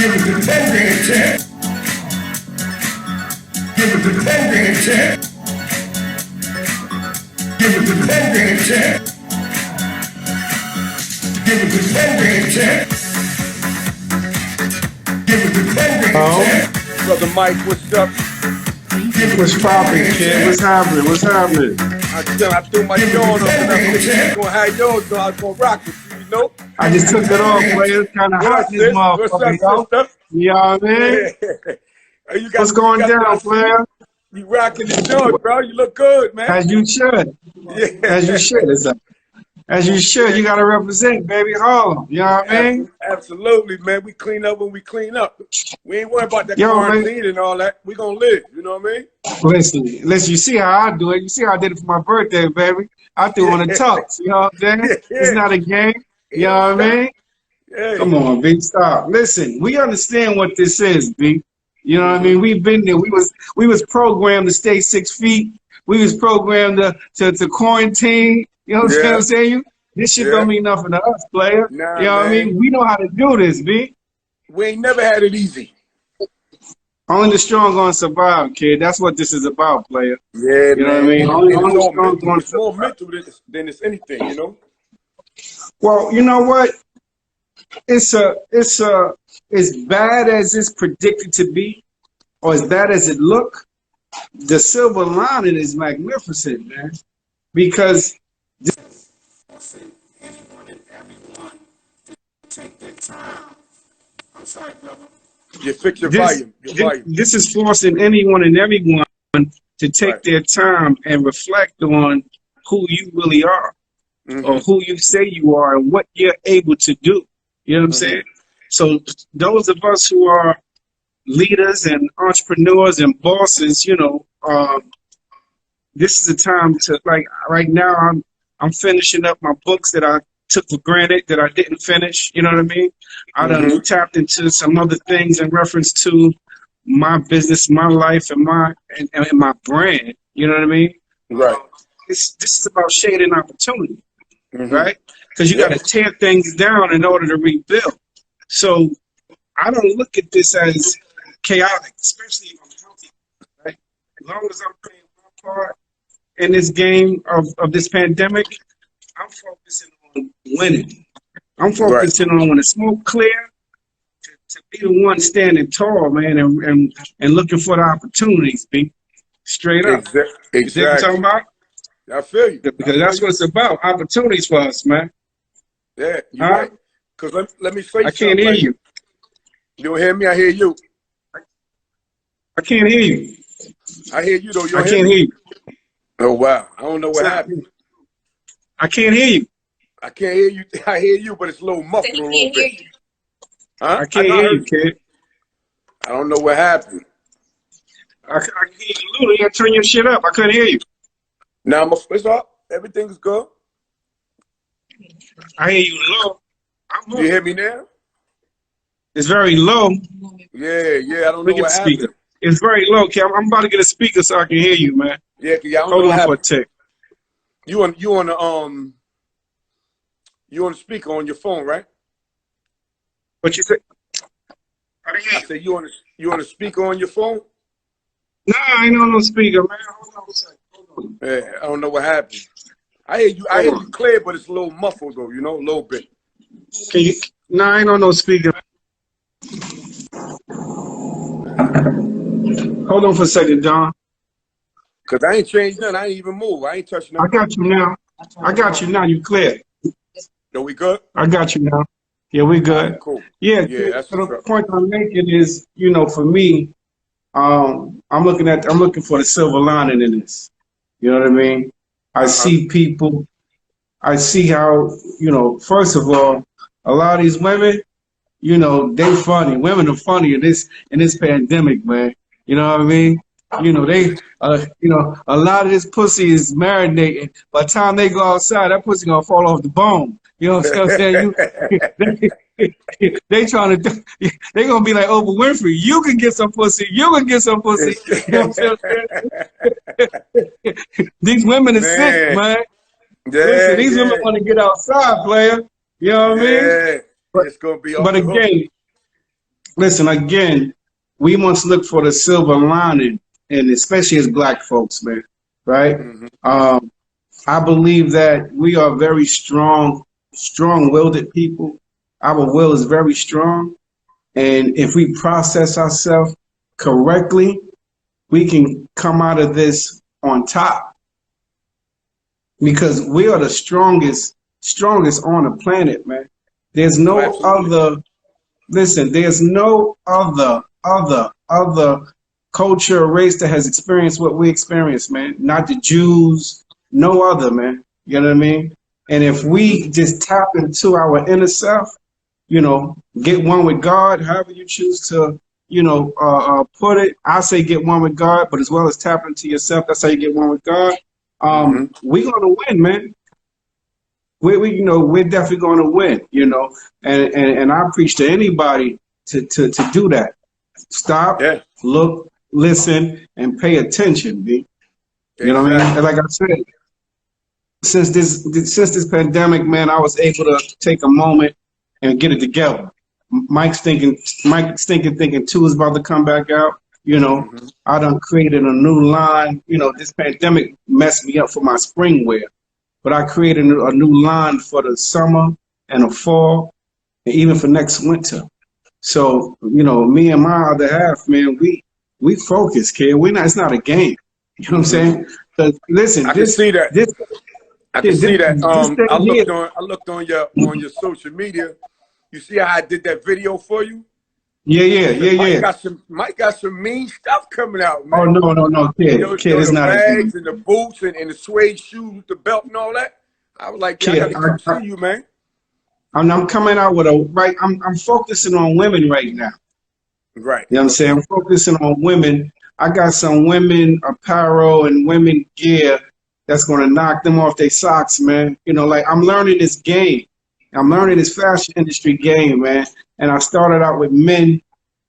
Give it the 10 grand check. Give it the 10 grand check. Give it the 10 grand check. Give it the 10 grand check. Give it the 10 grand check. Brother Mike, what's up? What's poppin', kid? What's happening? What's happening? I threw my yawn up and I was gonna have yours, so I was gonna rock with you, you know? I just took it off, player. It's kind of hot in this motherfucker, yo. You know what I mean? What's going down, player? You rocking the joint, bro. You look good, man. As you should. Yeah. As you should. As you should. You got to represent, baby, Harlem. You know what I mean? Absolutely, man. We clean up when we clean up. We ain't worried about that quarantine and all that. We gonna live, you know what I mean? Listen, you see how I do it. You see how I did it for my birthday, baby. I threw on the tux, you know what I'm saying? It's not a game, you know what I mean? Yeah. Come on, B, stop. Listen, we understand what this is, B. You know what I mean? We've been there. We was programmed to stay 6 feet. We was programmed to quarantine. You know what I'm saying? This shit don't mean nothing to us, player. Nah, you know what I mean? We know how to do this, B. We ain't never had it easy. Only the strong gonna survive, kid. That's what this is about, player. Yeah, you know what I mean? Only the strong gonna survive. It's more mental than it's anything, you know? Well, you know what? It's as bad as it's predicted to be, or as bad as it look, the silver lining is magnificent, man. Because Anyone and everyone take their time. I'm sorry, brother. You fix your volume. This is forcing anyone and everyone to take their time and reflect on who you really are, or who you say you are, and what you're able to do. You know what I'm saying? So those of us who are leaders and entrepreneurs and bosses, you know, this is a time to, like, right now I'm finishing up my books that I took for granted that I didn't finish. You know what I mean? I done tapped into some other things in reference to my business, my life, and my brand. You know what I mean? Right. This is about shading opportunity, right? Because you got to tear things down in order to rebuild. So I don't look at this as chaotic, especially if I'm healthy, right? As long as I'm playing my part in this game of this pandemic, I'm focusing on winning. I'm focusing on when the smoke clear to be the one standing tall, man, and looking for the opportunities, B. Straight up. Exactly. You see what I'm talking about? I feel you. Because that's what it's about, opportunities for us, man. Yeah, you're right. Because let me say something. I can't hear you. You don't hear me? I hear you. I can't hear you. I hear you, though. I can't hear you. Oh, wow. I don't know what happened. I can't hear you. I can't hear you. I hear you, but it's a little muffled a little bit. Huh? I can't hear you, kid. I don't know what happened. I can hear you, Lulu. You gotta turn your shit up. I couldn't hear you. Now, it's up. Everything's good. I hear you low. You hear me now? It's very low. Yeah. I don't know what happened. It's very low, kid. I'm about to get a speaker so I can hear you, man. Yeah, I don't Hold know on what for a tick. You on the speaker on your phone, right? What you say? I didn't hear you. I said you on the speaker on your phone? No, I ain't on no speaker, man. Hold on a second. Hold on. Yeah, I don't know what happened. I hear you clear, but it's a little muffled though, you know, a little bit. Can you? No, I ain't on no speaker. Hold on for a second, Don. Cause I ain't changed nothing. I ain't even moved. I ain't touching nothing. I got you now. I got you now. You clear. So we good? I got you now. Yeah, we good. Cool. Yeah, that's so the point I'm making is, you know, for me, I'm looking for the silver lining in this. You know what I mean? I see people. I see how, you know, first of all, a lot of these women, you know, they funny. Women are funny in this pandemic, man. You know what I mean? You know, a lot of this pussy is marinating. By the time they go outside, that pussy gonna fall off the bone. You know what I'm saying? They trying to, they gonna be like Oprah Winfrey. You can get some pussy. You can get some pussy. You know what I'm saying? These women are sick, man. Listen, these women want to get outside, player. You know what I mean? But it's gonna be. But again, listen, again, we must look for the silver lining, and especially as black folks, man, right? Mm-hmm. I believe that we are very strong-willed people. Our will is very strong, and if we process ourselves correctly, we can come out of this on top because we are the strongest on the planet, man. There's Oh, no absolutely. other. Listen, there's no other culture or race that has experienced what we experienced, man. Not the Jews, no other, man. You know what I mean? And if Mm-hmm. we just tap into our inner self, get one with God, however you choose to, put it. I say get one with God, but as well as tap into yourself, that's how you get one with God. Mm-hmm. We're gonna win, man. We're definitely going to win, and I preach to anybody to do that. Stop, Yeah. look, listen, and pay attention, B. You know what I mean? And Exactly. like I said, since this pandemic, man, I was able to take a moment and get it together. Mike's thinking two is about to come back out. Mm-hmm. I done created a new line. This pandemic messed me up for my spring wear, but I created a new line for the summer and the fall, and even for next winter. So, me and my other half, man, we focus, kid. We're not. It's not a game. You know what I'm Mm-hmm. saying? 'Cause listen, I can see that. this, I can this, see that. this I thing here. looked on your social media. You see how I did that video for you? Yeah, yeah, Listen, yeah, yeah. Mike got some mean stuff coming out, Oh man. no, no, no, kid, kid, it's The not a game, bags and the boots and the suede shoes with the belt and all that. I was like, yeah, I kid. gotta come see you, man. I'm coming out with a right. I'm focusing on women right now. Right. You know what I'm saying? I'm focusing on women. I got some women apparel and women gear that's gonna knock them off their socks, man. Like I'm learning this game. I'm learning this fashion industry game, man. And I started out with men.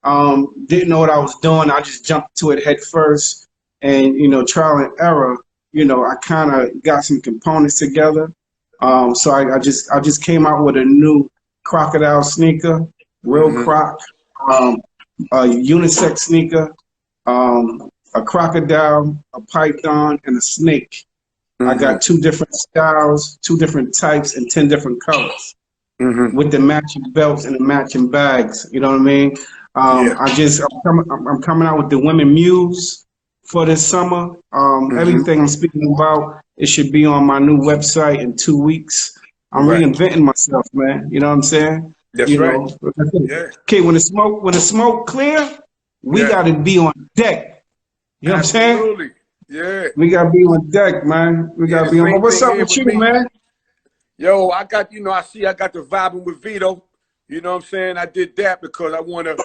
Didn't know what I was doing. I just jumped to it head first, and trial and error. I kind of got some components together. So I just came out with a new crocodile sneaker, real Mm-hmm. croc. A unisex sneaker, a crocodile, a python, and a snake. I Mm-hmm. got 2 different styles, 2 different types, and 10 different colors Mm-hmm. with the matching belts and the matching bags. You know what I mean? Yeah. I'm coming out with the women muse for this summer. Mm-hmm. Everything I'm speaking about, it should be on my new website in 2 weeks. I'm Right. reinventing myself, man. You know what I'm saying? That's You right. know, Yeah. okay, when the smoke clear, we Yeah. got to be on deck. You know what I'm saying? Absolutely. Yeah. We got to be on deck, man. We Yeah. got The to be on. same What's thing up here with with you, me. man? Yo, I got, I got the vibing with Vito. You know what I'm saying? I did that because I want to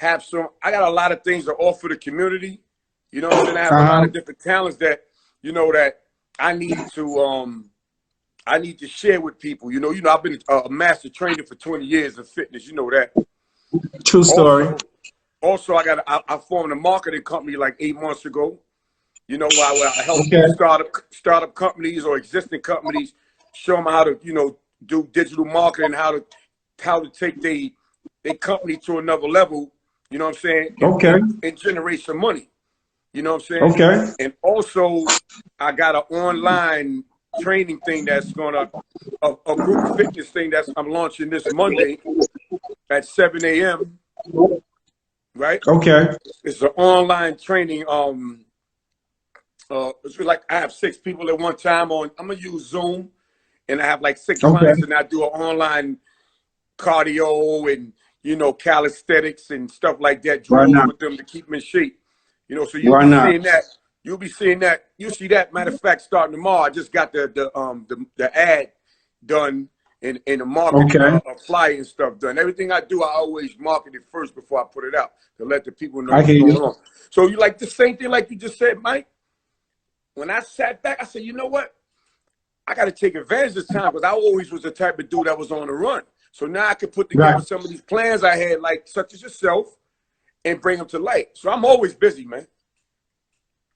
I got a lot of things to offer the community. You know what I'm saying? I have a lot Uh-huh. of different talents that, that I need to share with people. I've been a master trainer for 20 years in fitness. You know that. True story. Also, I formed a marketing company like 8 months ago. Where I help Okay. startup companies or existing companies, show them how to, do digital marketing, how to take their company to another level. You know what I'm saying? Okay. And generate some money. You know what I'm saying? Okay. And also, I got an online training thing that's a group fitness thing I'm launching this Monday at 7 a.m. Right? Okay. It's an online training. It's like I have 6 people at one time on. I'm gonna use Zoom, and I have like 6 Okay. clients, and I do an online cardio and calisthenics and stuff like that, Why drills not? with them to keep them in shape. So you'll Why be not? seeing that. You'll be seeing that. You'll see that. Matter of fact, starting tomorrow, I just got the ad done and the marketing Okay. flyer and stuff done. Everything I do, I always market it first before I put it out to let the people know I what's hear going you. on. So you like the same thing like you just said, Mike? When I sat back, I said, you know what? I got to take advantage of this time because I always was the type of dude that was on the run. So now I can put together Right. some of these plans I had, like such as yourself, and bring them to light. So I'm always busy, man.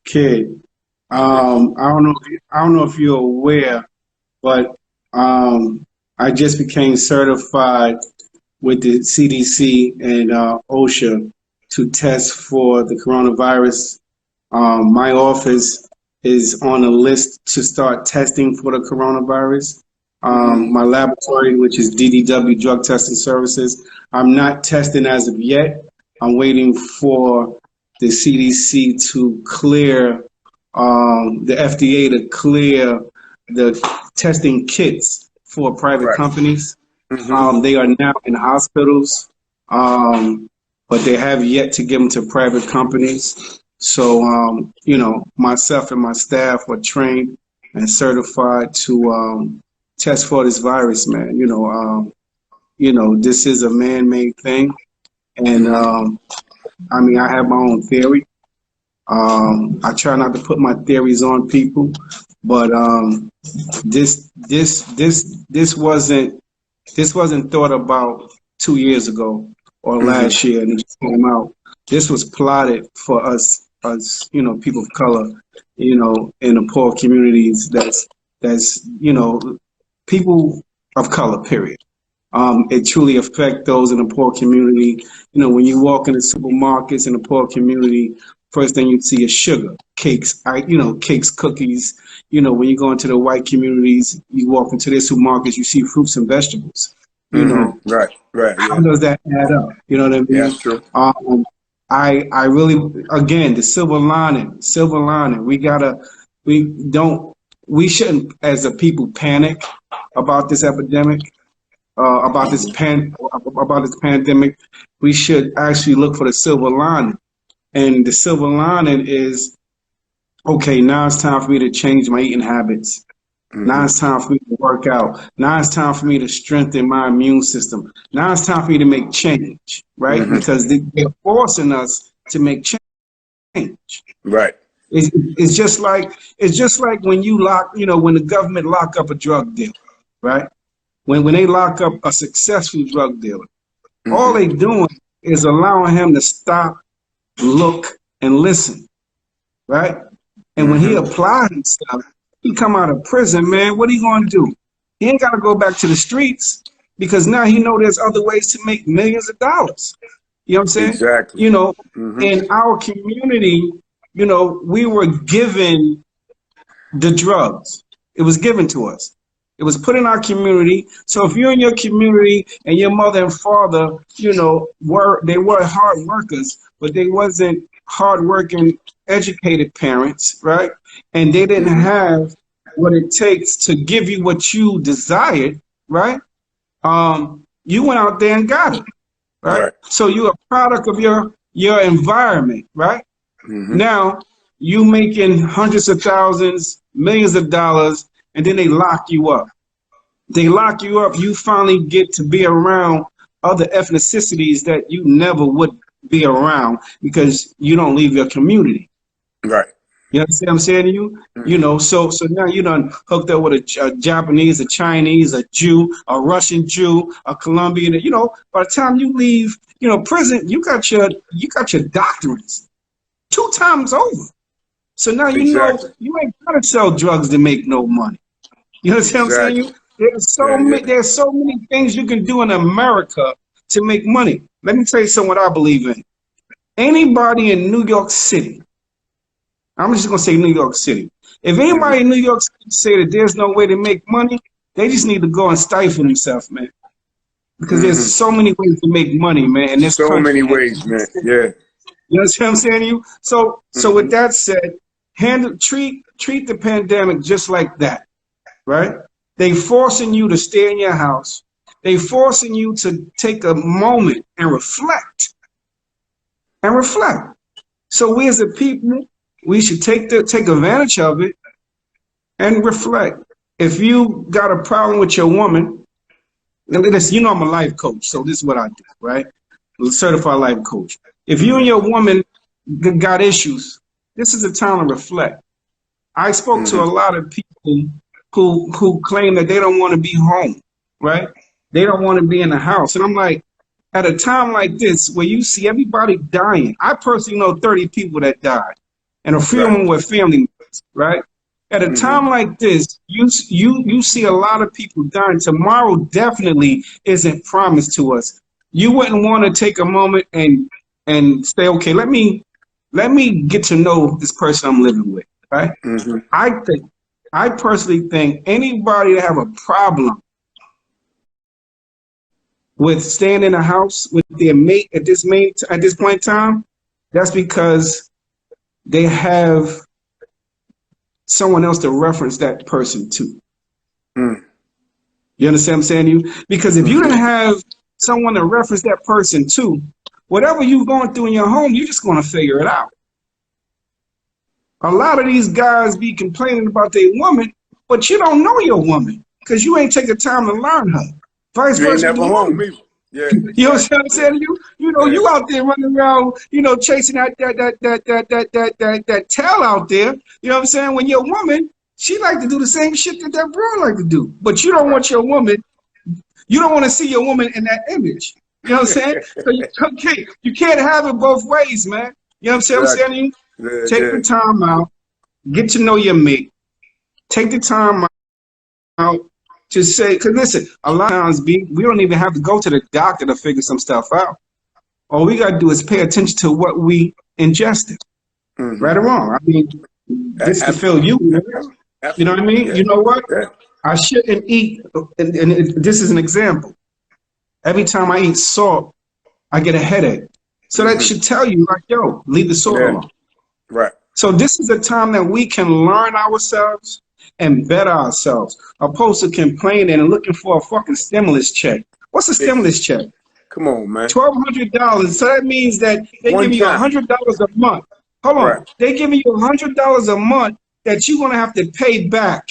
Kid. I don't know if you're aware, but I just became certified with the CDC and OSHA to test for the coronavirus. My office is on a list to start testing for the coronavirus. My laboratory, which is DDW Drug Testing Services, I'm not testing as of yet. I'm waiting for the CDC to clear, the FDA to clear the testing kits for private companies. They are now in hospitals, but they have yet to give them to private companies. So, you know, myself and my staff are trained and certified to test for this virus, man. You know, this is a man-made thing, and I mean, I have my own theory. I try not to put my theories on people, but this wasn't thought about 2 years ago or last year, and it just came out. This was plotted for us, you know, people of color, you know, in the poor communities. That's you know, people of color. Period. It truly affects those in the poor community. You know, when you walk in the supermarkets in the poor community, first thing you see is sugar, cakes, cakes, cookies. You know, when you go into the white communities, you walk into their supermarkets, you see fruits and vegetables. You know, right. How does that add up? You know what I mean? Yeah, true. I really, again, the silver lining. We shouldn't, as a people, panic about this epidemic. About this pandemic, we should actually look for the silver lining. And the silver lining is, okay, now it's time for me to change my eating habits. Now it's time for me to work out. Now it's time for me to strengthen my immune system. Now it's time for me to make change, right? Because they're forcing us to make change. Right. It's just like when you when the government lock up a drug dealer, right? When they lock up a successful drug dealer, all they doing is allowing him to stop, look, and listen, right? And when he applies himself, he come out of prison, man, what are you going to do? He ain't got to go back to the streets because now he know there's other ways to make millions of dollars. You know what I'm saying? Exactly. You know, in our community, you know, we were given the drugs. It was given to us. It was put in our community. So if you're in your community and your mother and father, you know, were hard workers, but they wasn't hardworking, educated parents, right? And they didn't have what it takes to give you what you desired, right? You went out there and got it, right? So you're a product of your environment, right? Now you making hundreds of thousands, millions of dollars, and then they lock you up. They lock you up. You finally get to be around other ethnicities that you never would be around because you don't leave your community. Right. You understand what I'm saying to you? You know, so now you done hooked up with a Japanese, a Chinese, a Jew, a Russian Jew, a Colombian. You know, by the time you leave, you know, prison, you got your doctorates 2 times over. So now you know you ain't gotta sell drugs to make no money. You understand what I'm saying? There's so many things you can do in America to make money. Let me tell you something what I believe in. Anybody in New York City, I'm just gonna say New York City. If anybody in New York City say that there's no way to make money, they just need to go and stifle themselves, man. Because there's so many ways to make money, man. In this country, many ways, man. Yeah. You understand what I'm saying to you? So with that said, treat the pandemic just like that, right? They forcing you to stay in your house. They forcing you to take a moment and reflect. So we as a people, we should take advantage of it and reflect. If you got a problem with your woman, and listen, you know I'm a life coach, so this is what I do, right? I'm a certified life coach. If you and your woman got issues, this is a time to reflect. I spoke to a lot of people who claim that they don't want to be home, right? They don't want to be in the house. And I'm like, at a time like this where you see everybody dying, I personally know 30 people that died, and a few of them were family members, right? At a time like this, you see a lot of people dying. Tomorrow definitely isn't promised to us. you wouldn't want to take a moment and say, okay, let me get to know this person I'm living with, right? Mm-hmm. I personally think anybody that have a problem with staying in a house with their mate at this point in time, that's because they have someone else to reference that person to. Mm. You understand what I'm saying to you? Because if you didn't have someone to reference that person to, whatever you're going through in your home, you're just going to figure it out. A lot of these guys be complaining about their woman, but you don't know your woman because you ain't taking time to learn her. Vice You ain't versa with never the home woman. either. Yeah, You know what I'm saying to you? You know, Yeah. you out there running around, you know, chasing that tail out there. You know what I'm saying? When your woman, she like to do the same shit that bro like to do, but you don't want your woman. You don't want to see your woman in that image. You know what I'm saying? So you can't have it both ways, man. You know what I'm saying to you? Yeah, Take the time out, get to know your mate. Take the time out to say, because listen, a lot of times we don't even have to go to the doctor to figure some stuff out. All we got to do is pay attention to what we ingested, right or wrong. I mean, this could fill you. Absolutely. You know what I mean? Yeah. You know what? Yeah. I shouldn't eat, this is an example. Every time I eat salt, I get a headache. So that should tell you, like, yo, leave the salt alone. Right. So this is a time that we can learn ourselves and better ourselves, opposed to complaining and looking for a fucking stimulus check. What's a stimulus check? Come on, man. $1,200. So that means that they give you $100 a month. Hold on. Right. They give you $100 a month that you're going to have to pay back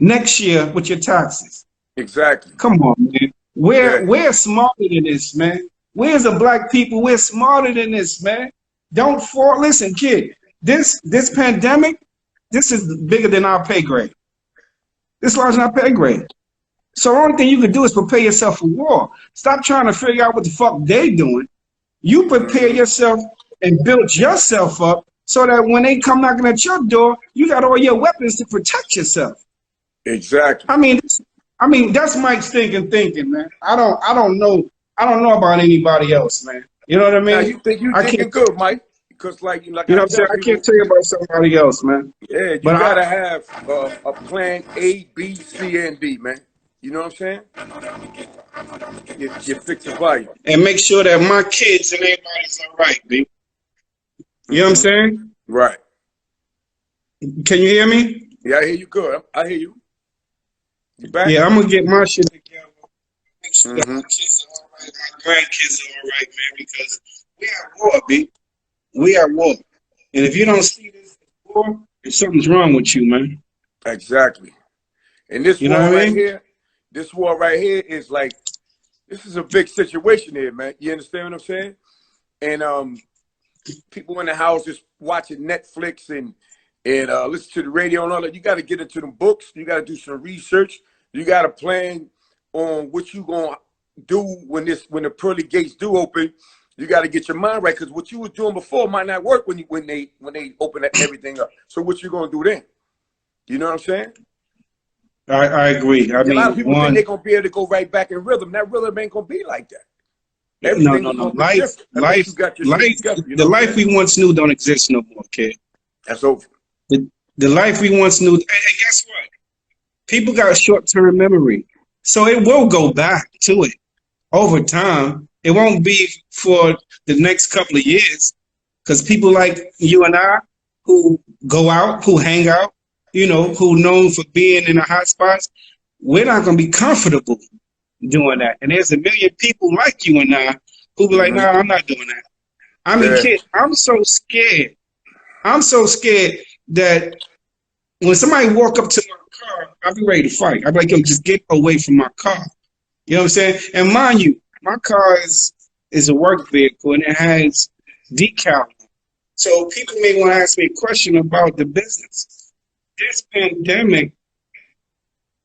next year with your taxes. Exactly. Come on, man. We're smarter than this, man. We as a black people, we're smarter than this, man. Don't fall. Listen, kid, this pandemic, this is bigger than our pay grade. This is larger than our pay grade. So the only thing you can do is prepare yourself for war. Stop trying to figure out what the fuck they doing. You prepare yourself and build yourself up so that when they come knocking at your door, you got all your weapons to protect yourself. Exactly. I mean, that's Mike's thinking, man. I don't know about anybody else, man. You know what I mean? Now, you think you thinking good, Mike? Because like you know what I'm saying? I can't tell you about somebody else, man. Yeah, you gotta have a plan A, B, C, and D, man. You know what I'm saying? You fix the volume. And make sure that my kids and everybody's all right, B. You know what I'm saying? Right. Can you hear me? Yeah, I hear you good. I hear you. You back? Yeah, I'm gonna get my shit together. Make sure that my kids are all right, my grandkids are all right, man, because we at war, B. We at war. And if you don't see this war, something's wrong with you, man. Exactly. And this war right here, this war right here is like, this is a big situation here, man. You understand what I'm saying? And people in the house just watching Netflix and listen to the radio and all that. You got to get into them books. You got to do some research. You got to plan on what you gonna do when the pearly gates do open. You got to get your mind right, because what you was doing before might not work when they open everything up. So what you gonna do then? You know what I'm saying? I agree. I mean, a lot of people think they're gonna be able to go right back in rhythm. That rhythm ain't gonna be like that. Everything no. life, the life we once knew don't exist no more, kid. That's over. The life we once knew, and guess what? People got short-term memory, so it will go back to it over time. It won't be for the next couple of years, because people like you and I, who go out, who hang out, you know, who known for being in the hot spots, we're not going to be comfortable doing that. And there's a million people like you and I who be like, no, I'm not doing that. I mean, kid, I'm so scared. I'm so scared that when somebody walk up to my car, I'll be ready to fight. I'll be like, yo, just get away from my car. You know what I'm saying? And mind you, my car is a work vehicle and it has decal. So people may want to ask me a question about the business. This pandemic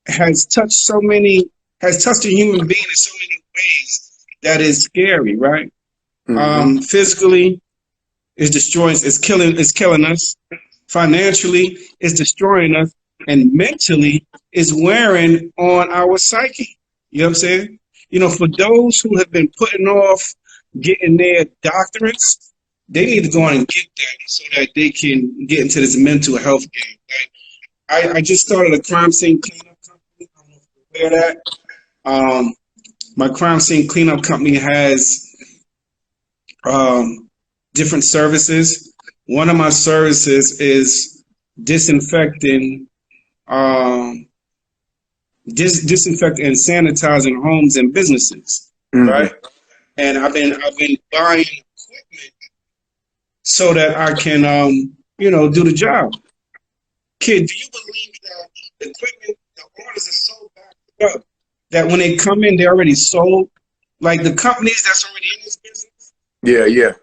has touched a human being in so many ways that is scary, right? Physically, it's killing us. Financially, it's destroying us. And mentally, it's wearing on our psyche. You know what I'm saying? you know, for those who have been putting off getting their doctorates, they need to go on and get that so that they can get into this mental health game. Like, I just started a crime scene cleanup company. I don't know if you're aware of that. My crime scene cleanup company has different services. One of my services is disinfecting, disinfecting and sanitizing homes and businesses, right? And I've been buying equipment so that I can, you know, do the job. Kid, do you believe that the equipment, the orders are so backed up that when they come in, they're already sold? Like the companies that's already in this business? Yeah, yeah.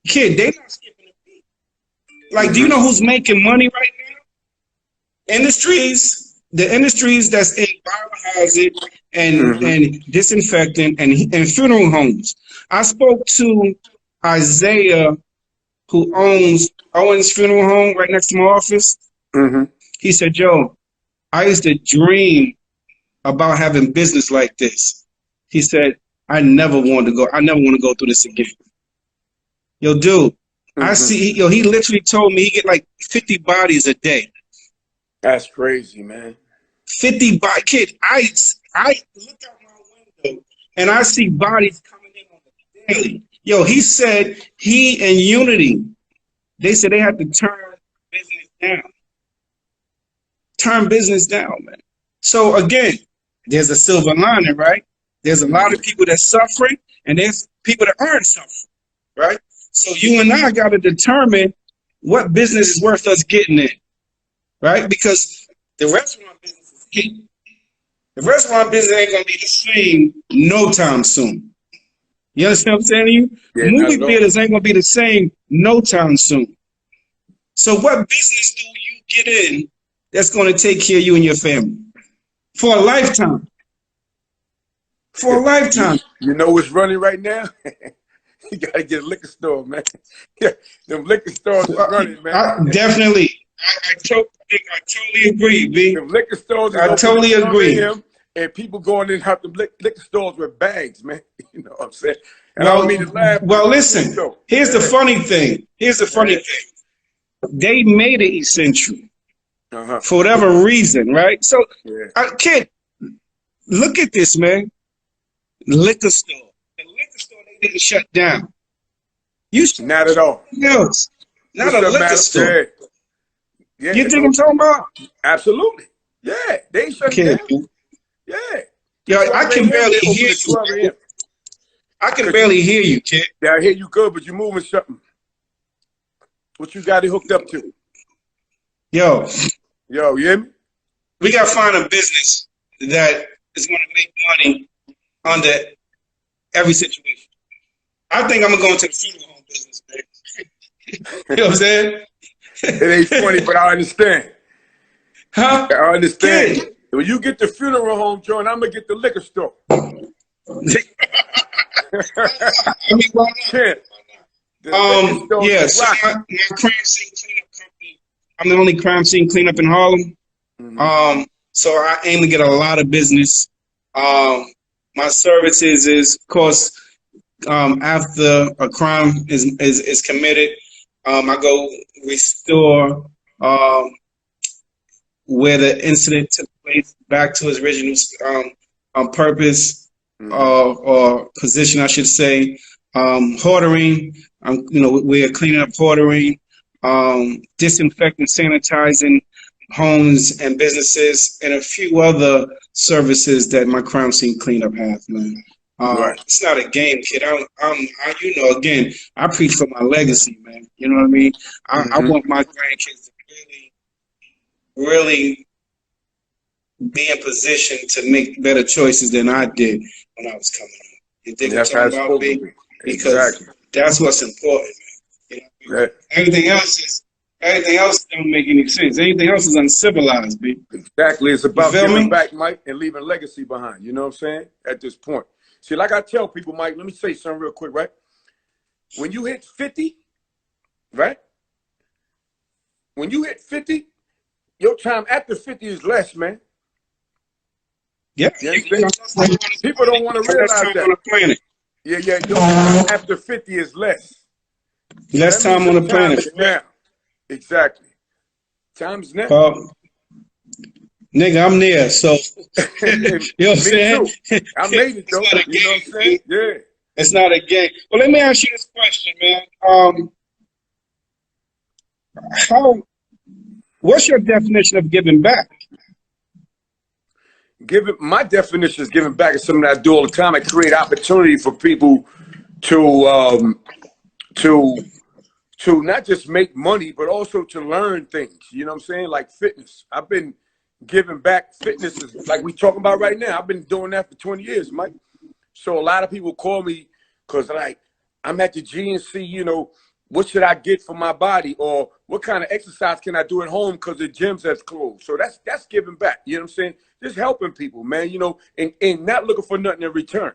Kid, they're not skipping a beat. Like, do you know who's making money right now? The industries that's in biohazard and disinfecting and funeral homes. I spoke to Isaiah, who owns Owens Funeral Home right next to my office. He said, "Joe, I used to dream about having business like this." He said, I never want to go through this again. Yo, dude, I see, yo, he literally told me he get like 50 bodies a day. That's crazy, man. 50 bodies. Kid, I look out my window and I see bodies coming in on the daily. Yo, he said he and Unity, they said they had to turn business down. Turn business down, man. So again, there's a silver lining, right? There's a lot of people that's suffering and there's people that aren't suffering, right? So you and I got to determine what business is worth us getting in, right? Because the restaurant business is key. The restaurant business ain't going to be the same no time soon. You understand what I'm saying to you? Yeah, movie theaters ain't going to be the same no time soon. So what business do you get in that's going to take care of you and your family for a lifetime? For a lifetime. You know what's running right now? You got to get a liquor store, man. Yeah, them liquor stores is running, man. Definitely. I totally agree, B. Them liquor stores I totally agree. And people going in have the liquor stores with bags, man. You know what I'm saying? And I don't mean to laugh. Well, listen, here's the funny thing. They made it essential for whatever reason, right? So, kid, look at this, man. Liquor store. The liquor store, they didn't shut down. Not at all. Else. Not a liquor store. Yeah, you think I'm talking about? Absolutely. Yeah, they ain't shut down. Yeah. Yo, I can barely hear you. I can barely hear you, kid. Yeah, I hear you good, but you're moving something. What you got it hooked up to? Yo, you hear me? We got to find a business that is going to make money under every situation. I think I'm going to go into the funeral home business, man. You know what I'm saying? It ain't funny, but I understand. Huh? I understand. Kid. When you get the funeral home joint, I'm going to get the liquor store. Yeah, so my crime scene cleanup company, I'm the only crime scene cleanup in Harlem. So I aim to get a lot of business. My services is, of course, after a crime is committed, I go restore where the incident took place back to its original purpose or position, I should say. Hoarding, we're cleaning up hoarding, disinfecting, sanitizing homes and businesses, and a few other services that my crime scene cleanup has, man. It's not a game, kid. Again, I preach for my legacy, man. You know what I mean? I want my grandkids to really be in position to make better choices than I did when I was coming up. You think I'm talking about me? Because that's what's important, man. You know? Everything else don't make any sense. Anything else is uncivilized, B. Exactly. It's about giving back, Mike, and leaving a legacy behind. You know what I'm saying? At this point. See, like I tell people, Mike, let me say something real quick, right? When you hit 50, right? When you hit 50, your time after 50 is less, man. Yeah, You understand? People don't want to less realize time that. on the planet. Yeah, after 50 is less. So Less that means time on the the time planet. is now. Exactly. Time's now. Nigga, I'm there. So, you know what I'm Me saying? too. I made it It's though. not a You know what I'm game, saying? man. Yeah. It's not a game. Well, let me ask you this question, man. What's your definition of giving back? My definition is giving back is something that I do all the time. I create opportunity for people to to not just make money, but also to learn things. You know what I'm saying? Like fitness. I've been giving back. Fitness is like we talking about right now. I've been doing that for 20 years, Mike. So a lot of people call me because like I'm at the GNC, you know, what should I get for my body? Or what kind of exercise can I do at home because the gyms has closed? So that's giving back. You know what I'm saying? Just helping people, man, you know, and not looking for nothing in return.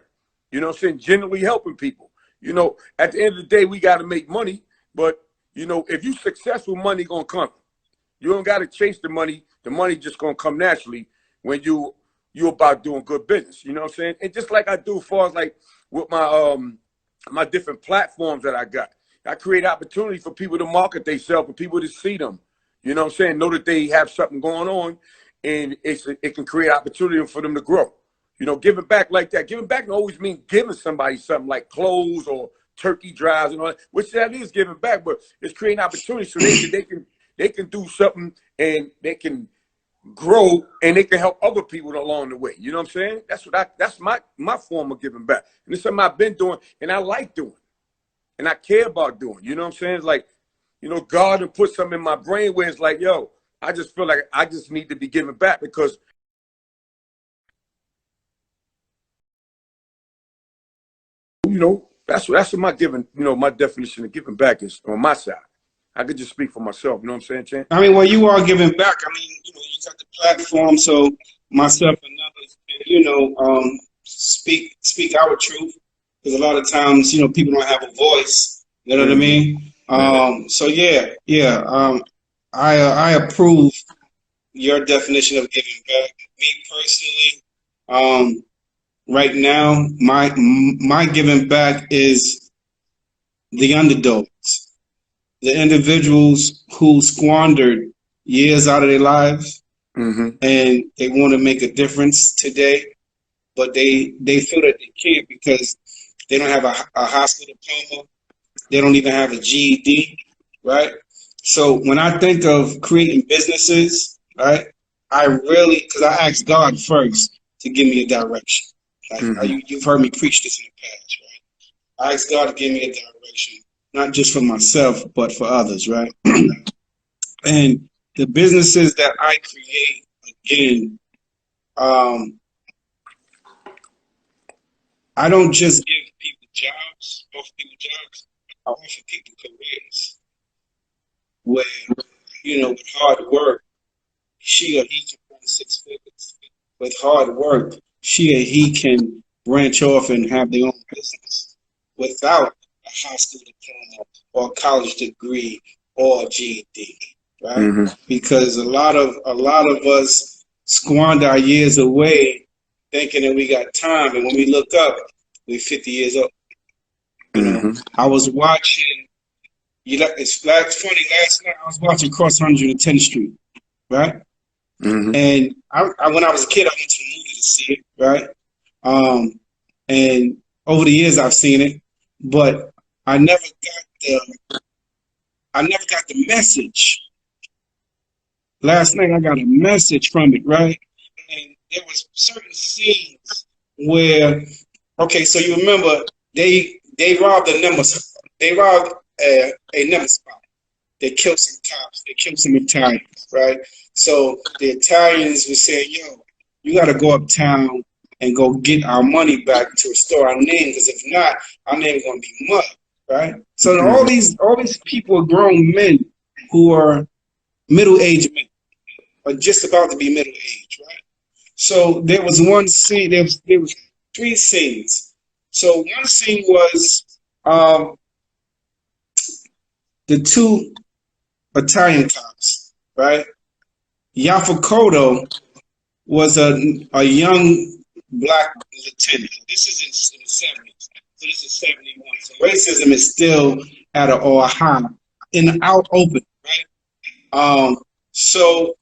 You know what I'm saying? Generally helping people. You know, at the end of the day, we got to make money. But, you know, if you successful, money going to come. You don't got to chase the money. The money just going to come naturally when you about doing good business. You know what I'm saying? And just like I do as far as like with my my different platforms that I got. I create opportunity for people to market themselves and people to see them. You know what I'm saying? Know that they have something going on and it can create opportunity for them to grow. You know, giving back like that. Giving back don't always mean giving somebody something like clothes or turkey drives and all that, which that is giving back, but it's creating opportunity so they can do something and they can grow and they can help other people along the way. You know what I'm saying? That's my form of giving back. And it's something I've been doing and I like doing and I care about doing. You know what I'm saying? It's like, you know, God will put something in my brain where it's like, yo, I just feel like I just need to be giving back because you know, that's what my giving, you know, my definition of giving back is on my side. I could just speak for myself, you know what I'm saying, Chan? I mean, well, you are giving back. I mean, you know, you got the platform, so myself and others, can, you know, speak our truth. Because a lot of times, you know, people don't have a voice. You know what I mean? So yeah. I approve your definition of giving back. Me personally, right now, my giving back is the underdogs, the individuals who squandered years out of their lives, and they want to make a difference today, but they feel that they can't because they don't have a high school diploma, they don't even have a GED, right? So when I think of creating businesses, right, I really, because I asked God first to give me a direction. Like you've heard me preach this in the past, right? I asked God to give me a direction, not just for myself, but for others, right? And the businesses that I create, again, I don't just give people jobs, offer people jobs. I offer people careers where, you know, with hard work, she or he can earn 6 figures. With hard work, she or he can branch off and have their own business without a high school diploma or a college degree or a GED, right? Because a lot of us squander our years away thinking that we got time, and when we look up, we're 50 years old. You know, I was watching. It's funny. Last night I was watching Cross 110th Street, right? And when I was a kid, I went to the movie to see it, right? And over the years, I've seen it, but I never got the message. Last night, I got a message from it, right? And there was certain scenes where, okay, so you remember they robbed a number spot. They killed some cops. They killed some Italians, right? So the Italians were saying, yo, you got to go uptown and go get our money back to restore our name, because if not, our name is going to be mud, right? So all these people are grown men who are middle-aged men, or just about to be middle-aged, right? So there was one scene, there was 3 scenes. So one scene was the 2 Italian cops, right? Yafakoto was a young black lieutenant. This is in the 70s. So this is 71. So racism is still at an or high in the out open, right? So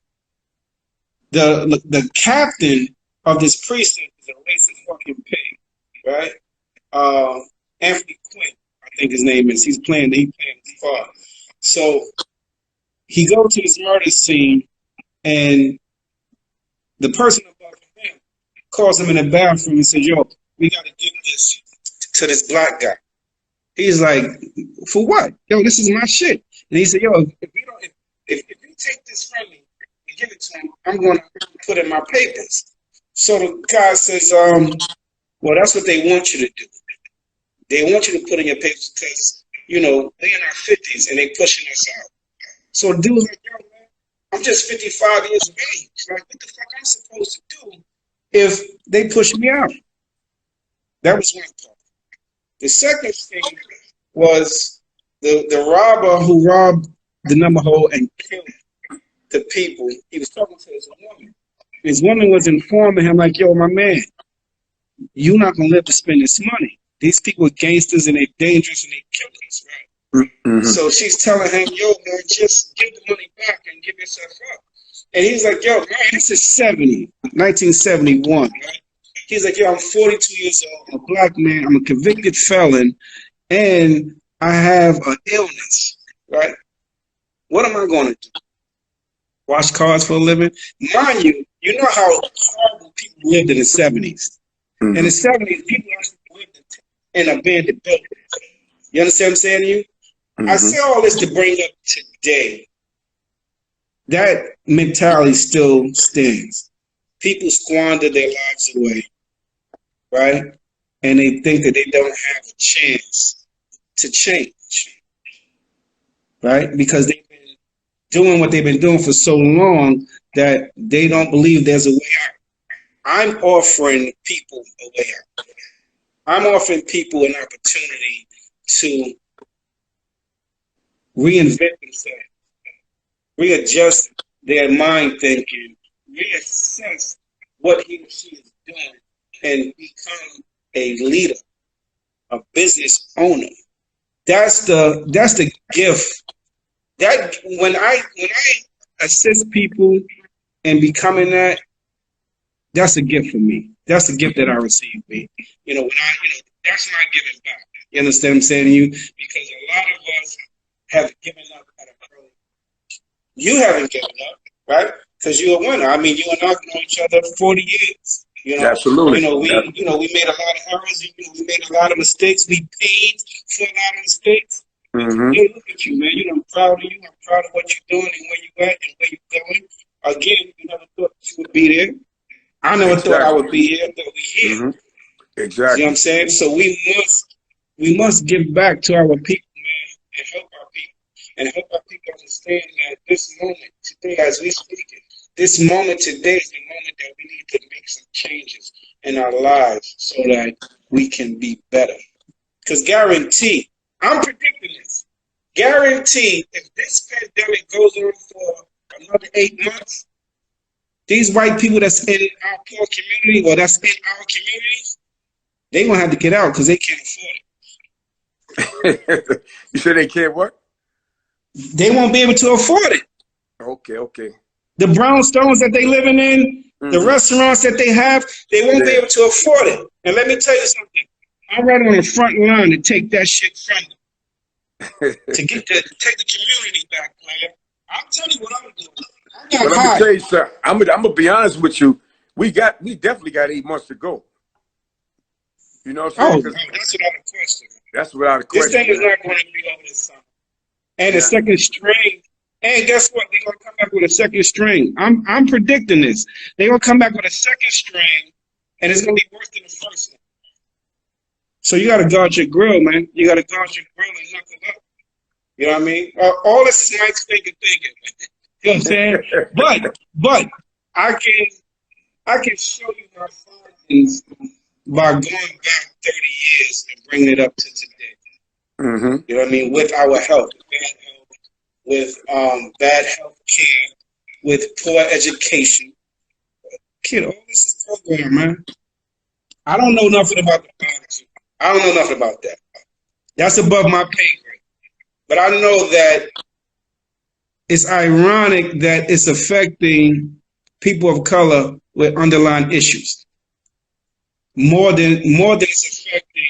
the captain of this precinct is a racist fucking pig, right? Anthony Quinn, I think his name is. He playing his part. So he goes to this murder scene, and the person above him calls him in the bathroom and says, "Yo, we got to give this to this black guy." He's like, "For what? Yo, this is my shit." And he said, "Yo, if you take this from me and give it to him, I'm going to put in my papers." So the guy says, "Well, that's what they want you to do. They want you to put in your papers because, you know, they're in our 50s and they pushing us out." So the dude's like, "Yo, man, I'm just 55 years of age. Like, what the fuck I'm supposed to do if they push me out?" That was one part. The second thing was the robber who robbed the number hole and killed the people. He was talking to his woman. His woman was informing him like, "Yo, my man, you're not gonna live to spend this money. These people are gangsters and they're dangerous and they kill us, right?" Mm-hmm. So she's telling him, "Yo, man, just give the money back and give yourself up." And he's like, "Yo, man, this is 1971, right?" He's like, "Yo, I'm 42 years old, I'm a black man, I'm a convicted felon, and I have an illness, right? What am I going to do? Wash cars for a living?" Mind you, you know how horrible people lived in the 70s. Mm-hmm. In the 70s, people actually lived in abandoned buildings. You understand what I'm saying to you? Mm-hmm. I say all this to bring up today. That mentality still stands. People squander their lives away, right? And they think that they don't have a chance to change, right? Because they've been doing what they've been doing for so long that they don't believe there's a way out. I'm offering people a way out. I'm offering people an opportunity to reinvent themselves, readjust their mind thinking, reassess what he or she is doing, and become a leader, a business owner. That's the gift. That when I assist people in becoming that, that's a gift for me. That's a gift that I received, me. That's my giving back. You understand what I'm saying to you? Because a lot of us have given up at an early age. You haven't given up, right? Because you're a winner. I mean, you and I have known each other 40 years. Absolutely. We made a lot of errors. We made a lot of mistakes. We paid for a lot of mistakes. Mm-hmm. Hey, look at you, man. I'm proud of you. I'm proud of what you're doing and where you at and where you're going. Again, you never thought you would be there. I never thought I would be here, but we're here. Mm-hmm. Exactly. See what I'm saying? So we must give back to our people, man, and help our people. And help our people understand that this moment today, as we speak it, this moment today is the moment that we need to make some changes in our lives so that we can be better. Because guarantee, I'm predicting this, guarantee if this pandemic goes on for another 8 months, these white people that's in our poor community or that's in our communities, they're going to have to get out because they can't afford it. You said they can't what? They won't be able to afford it. Okay. The brownstones that they living in, mm-hmm. the restaurants that they have, they won't be able to afford it. And let me tell you something. I'm right on the front line to take that shit from them. to take the community back, player. I'm telling you what I'm doing. But I'm gonna tell you, sir. I'm gonna be honest with you. We definitely got 8 months to go. You know what I'm saying? That's without a question. That's without a question. This thing is not going to be over this summer. And the second string. And guess what? They're gonna come back with a second string. I'm predicting this. They're gonna come back with a second string, and it's gonna be worse than the first one. So you gotta guard your grill, man. You gotta guard your grill and knock it up. You know what I mean? All this is Mike's thinking. You know what I'm saying? But I can show you my findings by going back 30 years and bringing it up to today. Mm-hmm. You know what I mean? With our health, with bad health care, with poor education, Kid, all this is program, man. I don't know nothing about the biology. I don't know nothing about that. That's above my pay grade. But I know that it's ironic that it's affecting people of color with underlying issues more than it's affecting.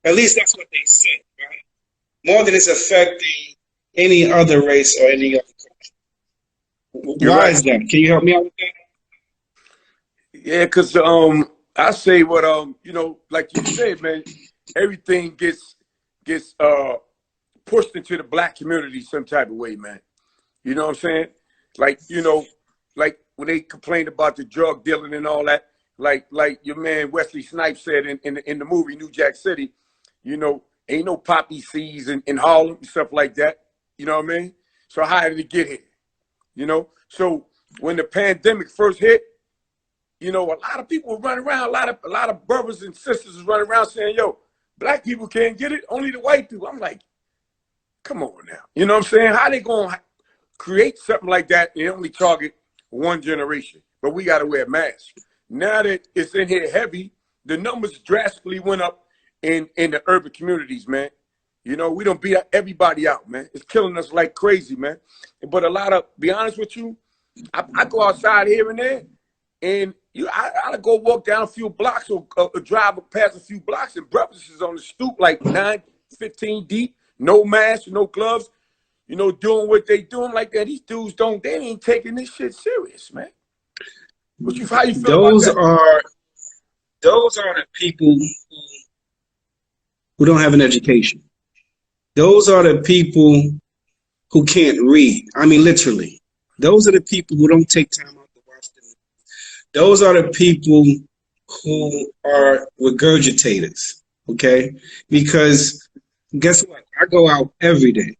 At least that's what they say, right? More than it's affecting any other race or any other culture. Why is that? Can you help me out with that? Yeah, because I say what you know, like you said, man, everything gets pushed into the black community some type of way, man. You know what I'm saying? Like, you know, like when they complained about the drug dealing and all that, like your man Wesley Snipes said in the movie New Jack City, you know, ain't no poppy seeds in Harlem and stuff like that. You know what I mean? So how did it get here? You know? So when the pandemic first hit, you know, a lot of people were running around, a lot of brothers and sisters was running around saying, yo, black people can't get it, only the white people. I'm like, come on now. You know what I'm saying? How they gonna create something like that and only target one generation? But we gotta wear masks. Now that it's in here heavy, the numbers drastically went up in the urban communities, man. You know, we don't beat everybody out, man. It's killing us like crazy, man. But a lot of, be honest with you, I go outside here and there, and I go walk down a few blocks or drive past a few blocks, and brothers is on the stoop like 9, 15 deep, no mask, no gloves, you know, doing what they doing like that. These dudes they ain't taking this shit serious, man. How you feel about that? Those are the people who don't have an education. Those are the people who can't read. I mean, literally. Those are the people who don't take time out to watch the news. Those are the people who are regurgitators, okay? Because guess what? I go out every day.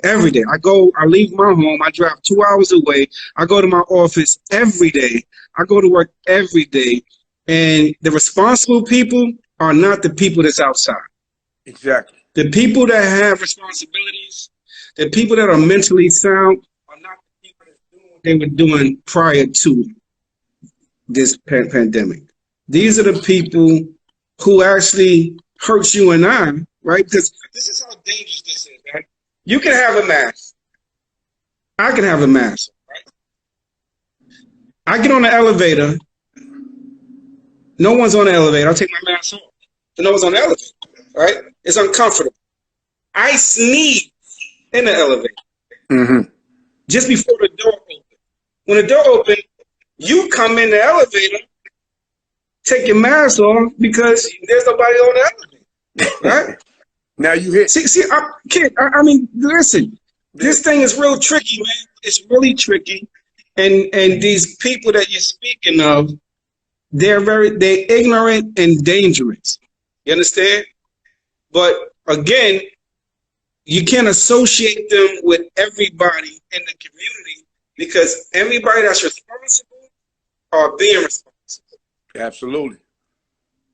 Every day. I leave my home. I drive 2 hours away. I go to my office every day. I go to work every day. And the responsible people are not the people that's outside. Exactly. The people that have responsibilities, the people that are mentally sound are not the people that do what they were doing prior to this pandemic. These are the people who actually hurt you and I, right? Because this is how dangerous this is, right? You can have a mask. I can have a mask, right? I get on the elevator. No one's on the elevator. I'll take my mask off. So no one's on the elevator, right? It's uncomfortable. I sneeze in the elevator just before the door opens. When the door opens, you come in the elevator, take your mask off because there's nobody on the elevator, right? Now you hit. Kid, I mean, listen, this thing is real tricky, man. It's really tricky. And these people that you're speaking of, they're ignorant and dangerous. You understand? But again, you can't associate them with everybody in the community because everybody that's responsible are being responsible. Absolutely.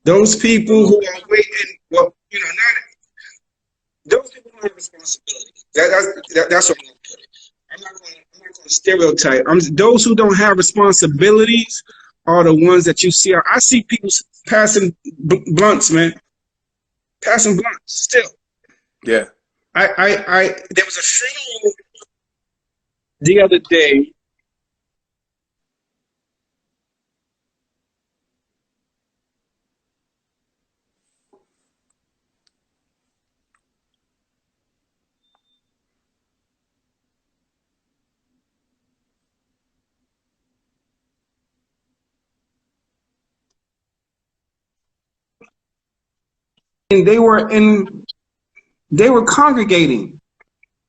Those people who are waiting, well, you know, those people don't have responsibility. That's what I'm going to put it. I'm not going to stereotype. Those who don't have responsibilities are the ones that you see. I see people passing blunts, man. Passing blunts still. Yeah. There was a funeral the other day. And they were congregating.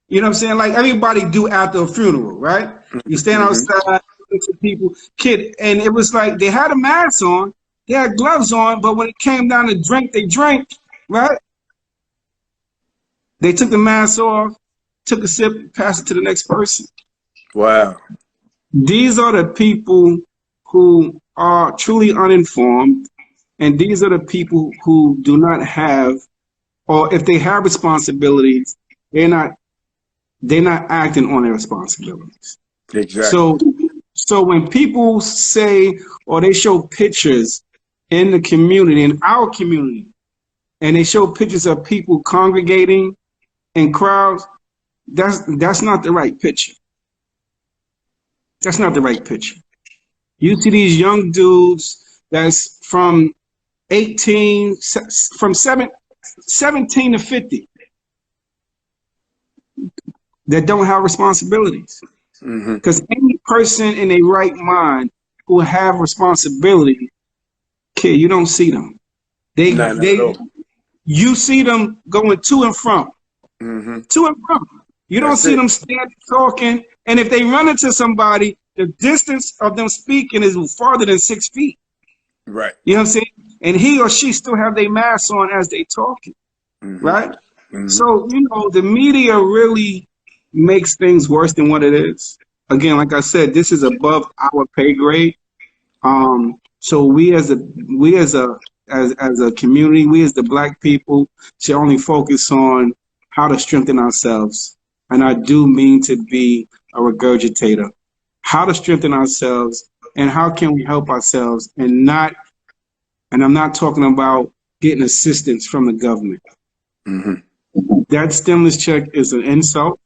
You know what I'm saying? Like everybody do after a funeral, right? You stand outside, to people, kid, and it was like they had a mask on, they had gloves on, but when it came down to drink, they drank, right? They took the mask off, took a sip, passed it to the next person. Wow. These are the people who are truly uninformed, and these are the people who do not have, or if they have responsibilities, they're not acting on their responsibilities. Exactly. So when people say or they show pictures in the community, in our community, and they show pictures of people congregating in crowds, that's not the right picture. That's not the right picture. You see these young dudes that's from 18, from 17 to 50 that don't have responsibilities. Because any person in a right mind who have responsibility, kid, you don't see them. You see them going to and from. To and from. You don't see them standing talking. And if they run into somebody, the distance of them speaking is farther than 6 feet. Right. You know what I'm saying? And he or she still have their masks on as they talking. Right? So, you know, the media really makes things worse than what it is. Again, like I said, this is above our pay grade. So we as a community, we as the Black people should only focus on how to strengthen ourselves. And I do mean to be a regurgitator. How to strengthen ourselves and how can we help ourselves and I'm not talking about getting assistance from the government. That stimulus check is an insult.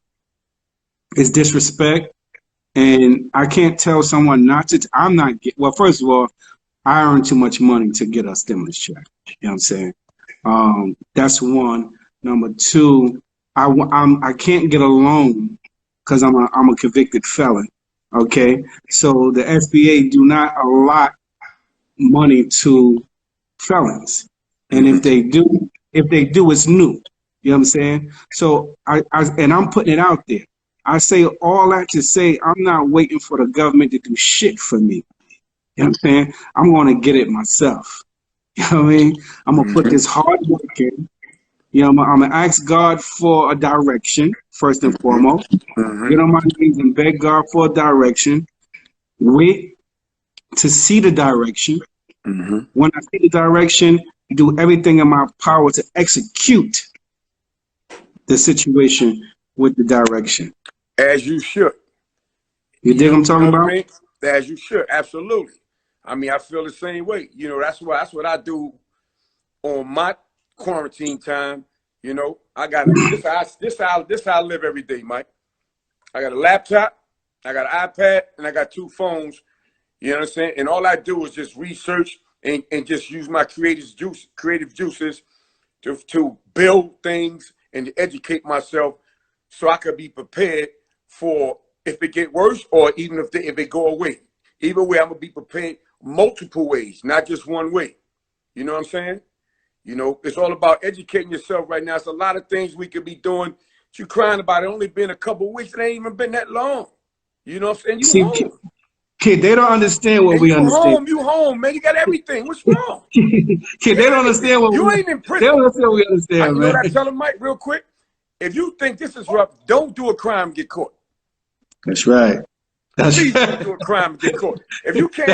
It's disrespect. And I can't tell someone not to. Well, first of all, I earn too much money to get a stimulus check. You know what I'm saying? That's one. Number two, I can't get a loan because I'm a convicted felon. Okay, so the SBA do not allot money to felons, and if they do, it's new. You know what I'm saying? So I'm putting it out there. I say all that to say I'm not waiting for the government to do shit for me. You know what I'm saying? I'm going to get it myself. You know what I mean? I'm going to put this hard work in. You know, I'm going to ask God for a direction, first and foremost. Get on my knees and beg God for a direction. Wait to see the direction. When I see the direction, do everything in my power to execute the situation with the direction. As you should. You dig what I'm talking about? I mean? As you should, absolutely. I mean, I feel the same way. You know, that's what I do on my quarantine time. You know, I got this how I live every day, Mike. I got a laptop, I got an iPad, and I got 2 phones. You know what I'm saying? And all I do is just research and just use my creative juices to build things and to educate myself so I could be prepared for if it get worse or even if it go away. Either way, I'm going to be prepared multiple ways, not just one way. You know what I'm saying? You know, it's all about educating yourself right now. It's a lot of things we could be doing. You crying about it only been a couple of weeks. It ain't even been that long. You know what I'm saying? You home. Kid, they don't understand what we understand. You home, man. You got everything. What's wrong? Kid, they don't understand what you ain't in prison. They don't understand what we understand, You man. know what I tell them, Mike, real quick? If you think this is rough, don't do a crime and get caught. That's right. Please don't do a crime and get caught. If you can't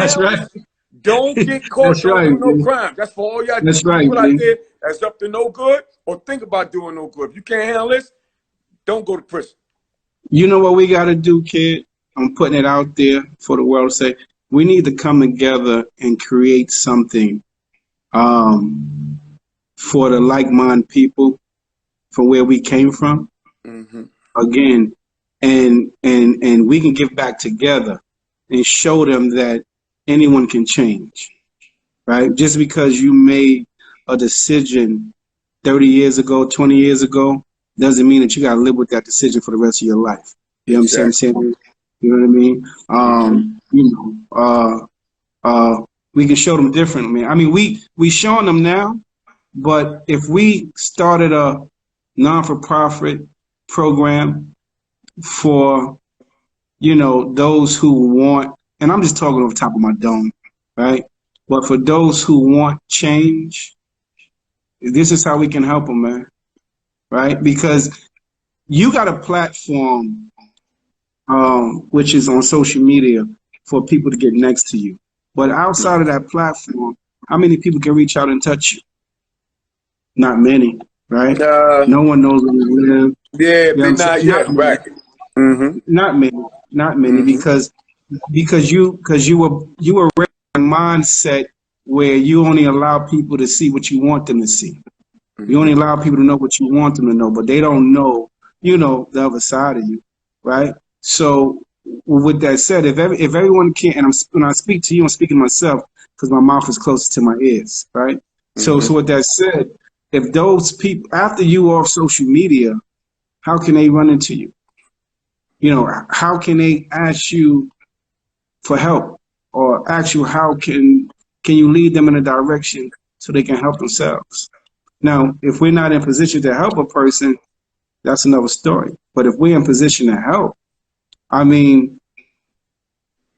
don't get caught. Don't do no crime. That's for all y'all people out there that's up to no good or think about doing no good. If you can't handle this, don't go to prison. You know what we got to do, kid? I'm putting it out there for the world to say. We need to come together and create something for the like-minded people from where we came from. Again, and we can give back together and show them that anyone can change, right? Just because you made a decision 30 years ago, 20 years ago, doesn't mean that you got to live with that decision for the rest of your life. You know what I'm saying? You know what I mean? We can show them differently. I mean, we showing them now, but if we started a non-for-profit program for, those who want, and I'm just talking off the top of my dome, right? But for those who want change, this is how we can help them, man, right? Because you got a platform, which is on social media for people to get next to you. But outside of that platform, how many people can reach out and touch you? Not many, right? No one knows where you live. Yeah, not yet, right. Not many, because because you were raised in a mindset where you only allow people to see what you want them to see. You only allow people to know what you want them to know, but they don't know, the other side of you, right? So, with that said, if everyone can, and when I speak to you, I'm speaking to myself because my mouth is closer to my ears, right? So with that said, if those people after you off social media, how can they run into you? How can they ask you for help, or ask you how can you lead them in a direction so they can help themselves? Now, if we're not in position to help a person, that's another story. But if we're in position to help, I mean,